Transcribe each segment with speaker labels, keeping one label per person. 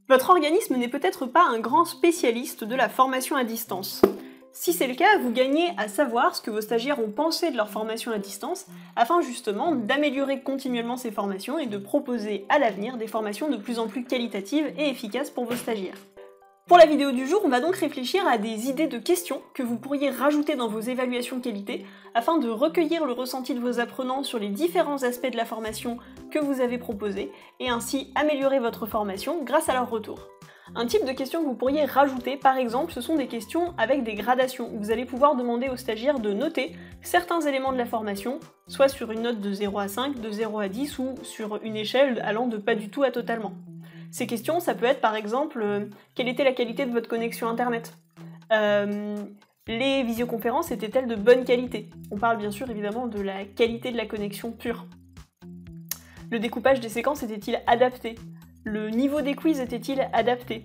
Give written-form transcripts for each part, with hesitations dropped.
Speaker 1: Votre organisme n'est peut-être pas un grand spécialiste de la formation à distance. Si c'est le cas, vous gagnez à savoir ce que vos stagiaires ont pensé de leur formation à distance, afin justement d'améliorer continuellement ces formations et de proposer à l'avenir des formations de plus en plus qualitatives et efficaces pour vos stagiaires. Pour la vidéo du jour, on va donc réfléchir à des idées de questions que vous pourriez rajouter dans vos évaluations qualité afin de recueillir le ressenti de vos apprenants sur les différents aspects de la formation que vous avez proposée et ainsi améliorer votre formation grâce à leur retour. Un type de questions que vous pourriez rajouter, par exemple, ce sont des questions avec des gradations, où vous allez pouvoir demander aux stagiaires de noter certains éléments de la formation, soit sur une note de 0 à 5, de 0 à 10 ou sur une échelle allant de pas du tout à totalement. Ces questions, ça peut être par exemple, quelle était la qualité de votre connexion internet ? Les visioconférences étaient-elles de bonne qualité ? On parle bien sûr évidemment de la qualité de la connexion pure. Le découpage des séquences était-il adapté ? Le niveau des quiz était-il adapté ?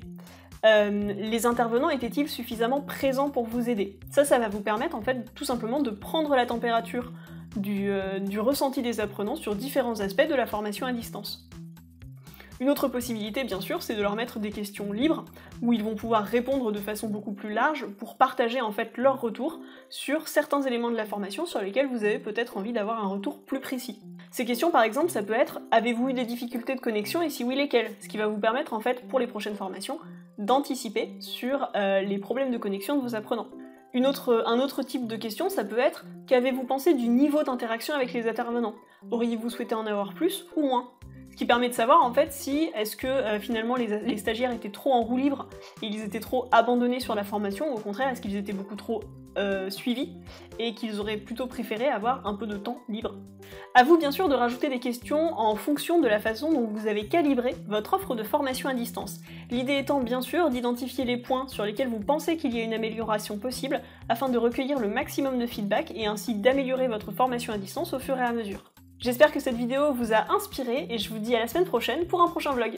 Speaker 1: Les intervenants étaient-ils suffisamment présents pour vous aider ? Ça va vous permettre en fait tout simplement de prendre la température du ressenti des apprenants sur différents aspects de la formation à distance. Une autre possibilité, bien sûr, c'est de leur mettre des questions libres, où ils vont pouvoir répondre de façon beaucoup plus large pour partager en fait leur retour sur certains éléments de la formation sur lesquels vous avez peut-être envie d'avoir un retour plus précis. Ces questions, par exemple, ça peut être « Avez-vous eu des difficultés de connexion et si oui, lesquelles ?» Ce qui va vous permettre, en fait, pour les prochaines formations, d'anticiper sur les problèmes de connexion de vos apprenants. Un autre type de question, ça peut être « Qu'avez-vous pensé du niveau d'interaction avec les intervenants ? Auriez-vous souhaité en avoir plus ou moins ?» Ce qui permet de savoir en fait si est-ce que finalement les stagiaires étaient trop en roue libre, ils étaient trop abandonnés sur la formation, ou au contraire est-ce qu'ils étaient beaucoup trop suivis et qu'ils auraient plutôt préféré avoir un peu de temps libre. À vous bien sûr de rajouter des questions en fonction de la façon dont vous avez calibré votre offre de formation à distance. L'idée étant bien sûr d'identifier les points sur lesquels vous pensez qu'il y a une amélioration possible afin de recueillir le maximum de feedback et ainsi d'améliorer votre formation à distance au fur et à mesure. J'espère que cette vidéo vous a inspiré et je vous dis à la semaine prochaine pour un prochain vlog.